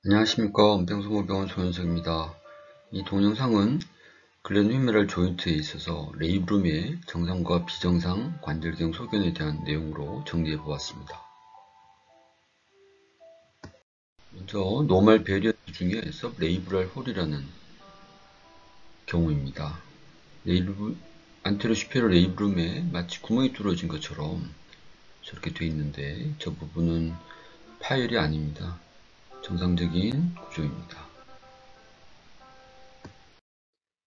안녕하십니까. 은평소모병원 조현석입니다. 이 동영상은 글렌휘메럴 조인트에 있어서 레이브룸의 정상과 비정상 관절경 소견에 대한 내용으로 정리해 보았습니다. 먼저 노멀 베리언트 중에 서브레이브럴 홀이라는 경우입니다. 안테로 슈페리어 레이브룸에 마치 구멍이 뚫어진 것처럼 저렇게 되어 있는데 저 부분은 파열이 아닙니다. 정상적인 구조입니다.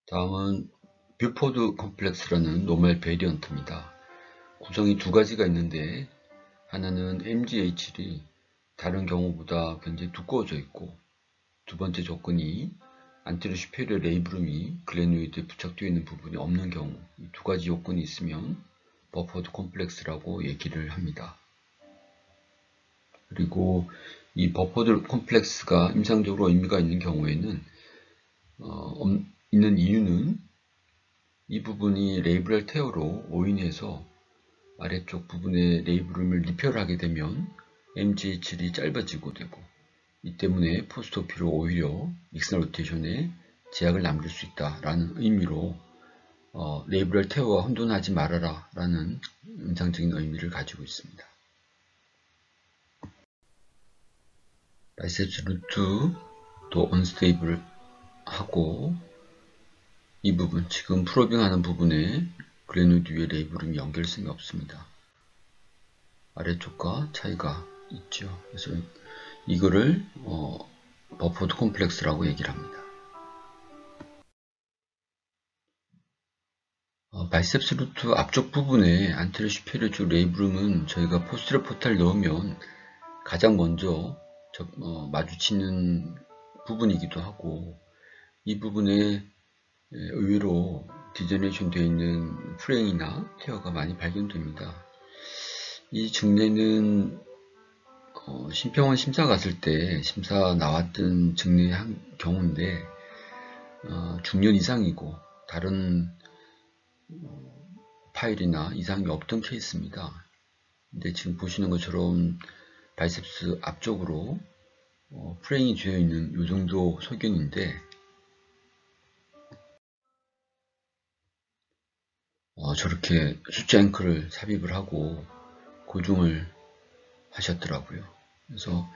다음은 뷰포드 컴플렉스라는 노멀 베리언트입니다. 구성이 두 가지가 있는데 하나는 MGH이 다른 경우보다 굉장히 두꺼워져 있고, 두 번째 조건이 안테리어 슈페리어 레이브룸이 글레노이드에 부착되어 있는 부분이 없는 경우, 이 두 가지 요건이 있으면 버퍼드 컴플렉스라고 얘기를 합니다. 그리고 이 버퍼드 컴플렉스가 임상적으로 의미가 있는 경우에는 있는 이유는 이 부분이 레이브럴 테어로 오인해서 아래쪽 부분의 레이브룸을 리페어하게 되면 MGH이 짧아지고 되고, 이 때문에 포스트오피로 오히려 익스널 로테이션에 제약을 남길 수 있다라는 의미로 레이브럴 테어와 혼돈하지 말아라 라는 인상적인 의미를 가지고 있습니다. 바이셉스 루트도 언스테이블 하고, 이 부분, 지금 프로빙하는 부분에 글레노이드 위에 레이브룸이 연결성이 없습니다. 아래쪽과 차이가 있죠. 그래서 이거를 버퍼드 콤플렉스라고 얘기를 합니다. 바이셉스 루트 앞쪽 부분에 안테리어 슈페리어 쪽 레이브룸은 저희가 포스테리어 포탈 넣으면 가장 먼저 마주치는 부분이기도 하고, 이 부분에 의외로 디제네이션 되어 있는 프레임이나 테어가 많이 발견됩니다. 이 증례는 심평원 심사 갔을 때 심사 나왔던 증례의 한 경우인데 중년 이상이고 다른 파일이나 이상이 없던 케이스입니다. 근데 지금 보시는 것처럼 바이셉스 앞쪽으로 프레임이 되어 있는 이 정도 소견인데 저렇게 숫자 앵커를 삽입을 하고 고정을 하셨더라고요. 그래서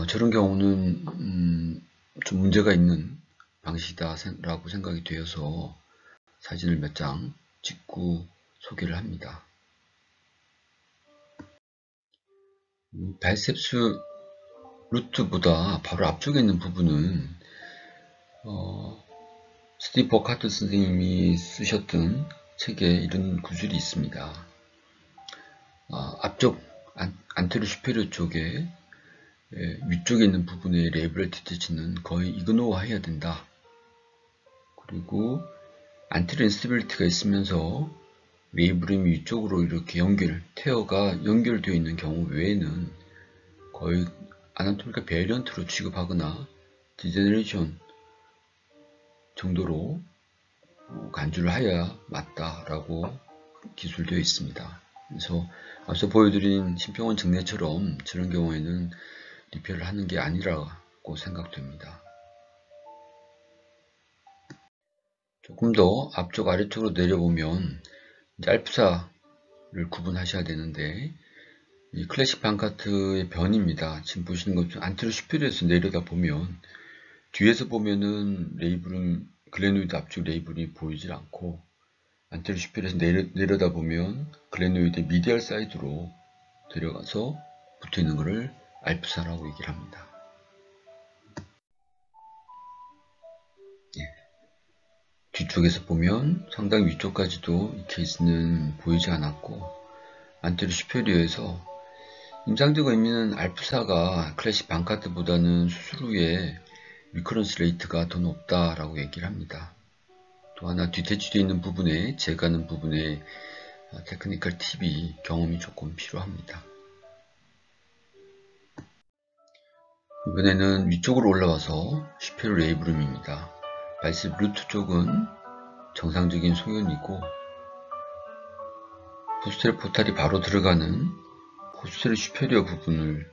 저런 경우는 좀 문제가 있는 방식이다라고 생각이 되어서 사진을 몇 장 찍고 소개를 합니다. 바이셉스 루트보다 바로 앞쪽에 있는 부분은 스티퍼 카트 선생님이 쓰셨던 책에 이런 구절이 있습니다. 앞쪽 안테리어 슈페리어 쪽에 위쪽에 있는 부분의 레이브럴 디테치는 거의 이그노어 해야 된다. 그리고 안테리어 인스테빌리티가 있으면서 레이브룸이 위쪽으로 이렇게 테어가 연결되어 있는 경우 외에는 거의 아나토미컬 베리언트로 취급하거나 디제너레이션 정도로 간주를 하여야 맞다라고 기술되어 있습니다. 그래서 앞서 보여드린 심평원 증례처럼 저런 경우에는 리페어를 하는 게 아니라고 생각됩니다. 조금 더 앞쪽 아래쪽으로 내려보면 이제 알프사를 구분하셔야 되는데, 이 클래식 방카트의 변입니다. 지금 보시는 것처럼 안테리어 슈페리어에서 내려다 보면 뒤에서 보면은 레이블은 글레노이드 앞쪽 레이블이 보이질 않고, 안테리어 슈페리어에서 내려다 보면 글레노이드 미디얼 사이드로 들어가서 붙어 있는 것을 알프사라고 얘기를 합니다. 뒤쪽에서 보면 상당히 위쪽까지도 이 케이스는 보이지 않았고, 안테리어 슈페리어에서 임상적 의미는 알프사가 클래식 방카트보다는 수술 후에 리커런스 레이트가 더 높다라고 얘기를 합니다. 또 하나 뒤태치되어 있는 부분에 재가는 부분에 테크니컬 팁이 경험이 조금 필요합니다. 이번에는 위쪽으로 올라와서 슈페리어 레이브룸입니다. 바이셉 루트 쪽은 정상적인 소견이고, 포스테리어 포탈이 바로 들어가는 포스테리어 슈페리어 부분을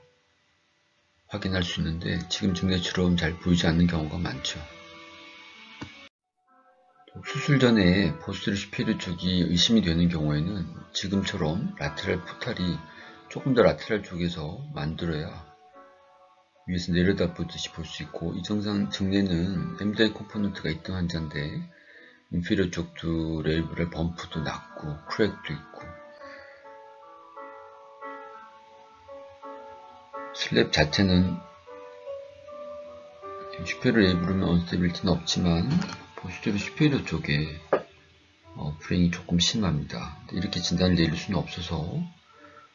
확인할 수 있는데 지금 증례처럼 잘 보이지 않는 경우가 많죠. 수술 전에 포스테리어 슈페리어 쪽이 의심이 되는 경우에는 지금처럼 라테랄 포탈이 조금 더 라테랄 쪽에서 만들어야 위에서 내려다 보듯이 볼 수 있고, 이 증상 증례는 MDI 컴포넌트가 있던 환자인데 인피리어 쪽도 레이브럴 범프도 낮고 크랙도 있고, 슬랩 자체는 슈페리어 레이브럴은 언스테빌리티는 없지만 포스테리어 슈페리어 쪽에 프레임이 조금 심합니다. 이렇게 진단을 내릴 수는 없어서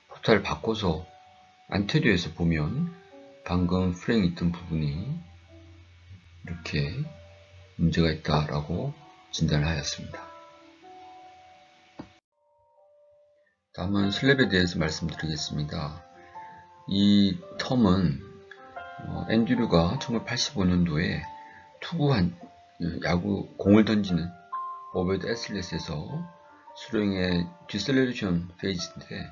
포탈을 바꿔서 안테리어에서 보면 방금 프레임이 있던 부분이 이렇게 문제가 있다라고 진단을 하였습니다. 다음은 슬랩에 대해서 말씀드리겠습니다. 이 텀은 앤드류가 1985년도에 투구한 야구 공을 던지는 오베드 애슬렛에서 수령의 디셀레이션 페이지인데,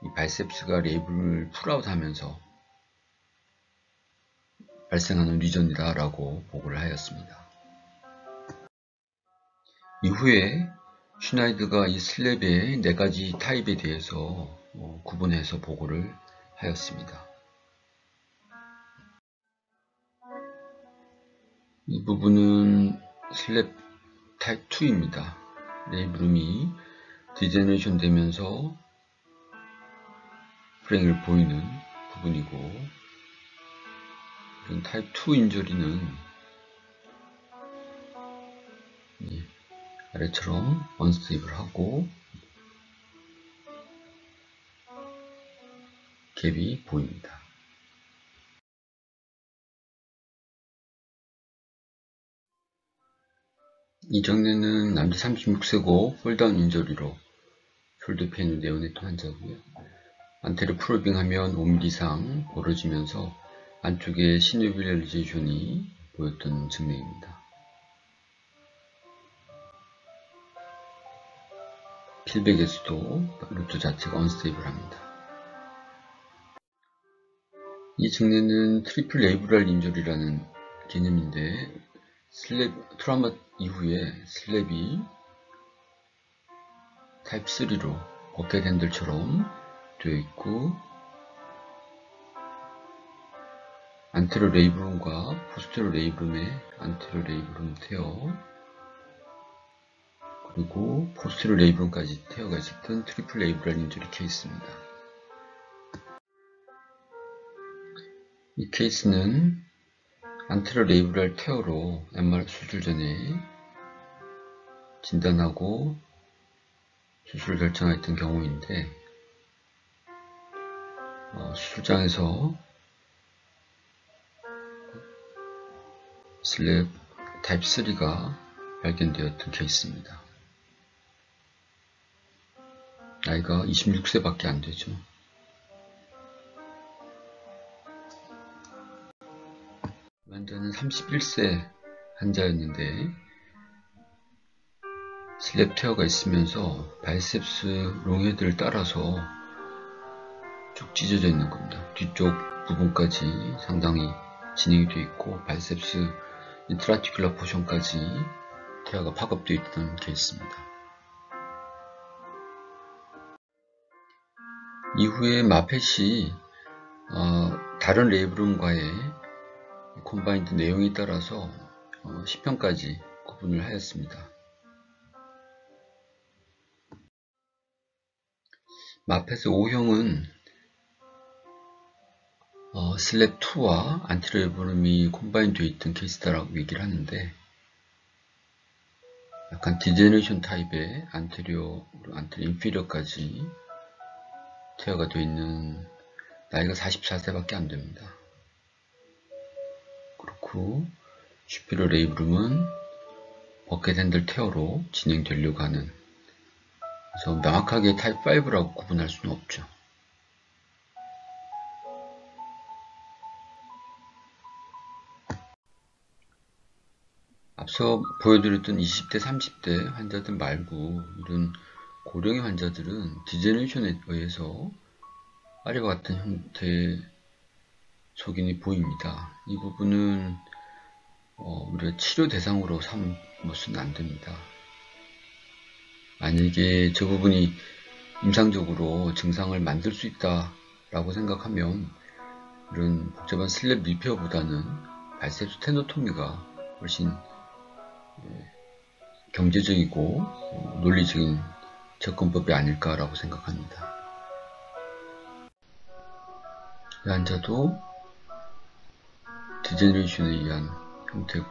이 바이셉스가 레이블을 풀아웃 하면서 발생하는 리전이다 라고 보고를 하였습니다. 이후에 슈나이드가 이 슬랩의 4가지 타입에 대해서 구분해서 보고를 하였습니다. 이 부분은 슬랩 타입 2입니다. 레이브룸이 디제너레이션 되면서 프레임을 보이는 부분이고, 이런 타입 2 인저리는 아래처럼 언스테이블하고 갭이 보입니다. 이 장면은 남자 36세고 폴다운 인저리로 숄더 페인을 내원했던 환자고요. 안테리어 프로빙하면 5mm 이상 벌어지면서 안쪽에 시뉴빌리제이션이 보였던 증례입니다. 필백에서도 루트 자체가 언스테이블합니다. 이 증례는 트리플 레이브럴 인저리라는 개념인데, 슬랩 트라우마 이후에 슬랩이 타입 3로 버켓 핸들처럼 되어 있고, 안테리어 레이브룸과 포스테리어 레이브룸의 안테리어 레이브룸 테어, 그리고 포스테리어 레이브룸까지 테어가 있었던 트리플 레이브럴 인저리 케이스입니다. 이 케이스는 안테리어 레이브럴 테어로 MR 수술 전에 진단하고 수술을 결정했던 경우인데, 수술장에서 슬랩 타입 3가 발견되었던 케이스입니다. 나이가 26세밖에 안 되죠. 환자는 31세 환자였는데 슬랩 테어가 있으면서 바이셉스 롱헤드를 따라서 쭉 찢어져 있는 겁니다. 뒤쪽 부분까지 상당히 진행이 되어 있고 바이셉스 인트라티큘러 포션까지 테어가 파급되어 있던 케이스입니다. 이후에 마펫이 다른 레이브룸과의 콤바인드 내용에 따라서 10편까지 구분을 하였습니다. 마펫의 5형은 슬랩 2와 안티리어 레이브룸이 콤바인 되어 있던 케이스다라고 얘기를 하는데, 약간 디제너레이션 타입의 안테리어 인피리어까지 테어가 되어 있는, 나이가 44세밖에 안 됩니다. 그렇고 슈피리어 레이브룸은 버켓 핸들 테어로 진행되려고 하는, 그래서 명확하게 타입 5라고 구분할 수는 없죠. 앞서 보여드렸던 20대, 30대 환자들 말고 이런 고령의 환자들은 디제너레이션에 의해서 아래와 같은 형태의 소견이 보입니다. 이 부분은 우리가 치료 대상으로 삼으면 안 됩니다. 만약에 저 부분이 임상적으로 증상을 만들 수 있다라고 생각하면 이런 복잡한 슬랩 리페어보다는 발셉스 테노토미가 훨씬 경제적이고 논리적인 접근법이 아닐까라고 생각합니다. 이 환자도 디제너레이션에 의한 형태고,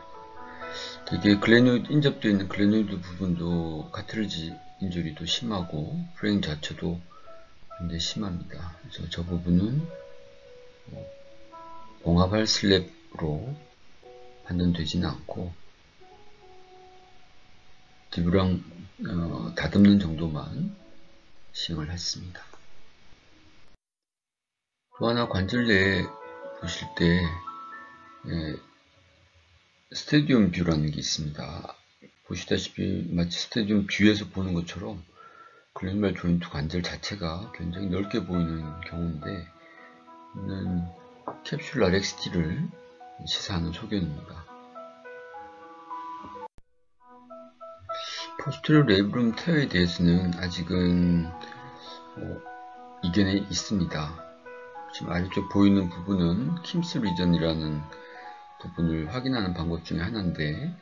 되게 글레노이드 인접되어 있는 글레노이드 부분도 카트리지 인조리도 심하고 프레임 자체도 굉장히 심합니다. 그래서 저 부분은 봉합할 슬랩으로 판단되지는 않고 디브랑 다듬는 정도만 시행을 했습니다. 또 하나 관절 내에 보실 때 스테디움 뷰라는 게 있습니다. 보시다시피 마치 스테디움 뷰에서 보는 것처럼 글레노멜 조인트 관절 자체가 굉장히 넓게 보이는 경우인데, 이는 캡슐 RXT를 시사하는 소견입니다. 포스테리어 레이브룸 테어에 대해서는 아직은 이견이 있습니다. 지금 아래쪽 보이는 부분은 킴스 리전이라는 부분을 확인하는 방법 중에 하나인데,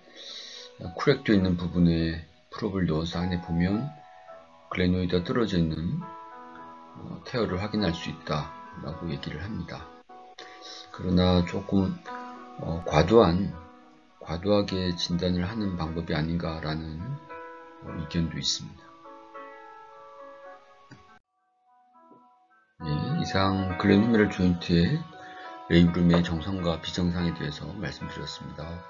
쿠렉되어 있는 부분에 프롭을 넣어서 안에 보면 글레노이드가 떨어져 있는 테어를 확인할 수 있다 라고 얘기를 합니다. 그러나 조금 과도하게 진단을 하는 방법이 아닌가라는 의견도 있습니다. 네, 이상 글렌 휴메럴 조인트의 레이브룸의 정상과 비정상에 대해서 말씀드렸습니다.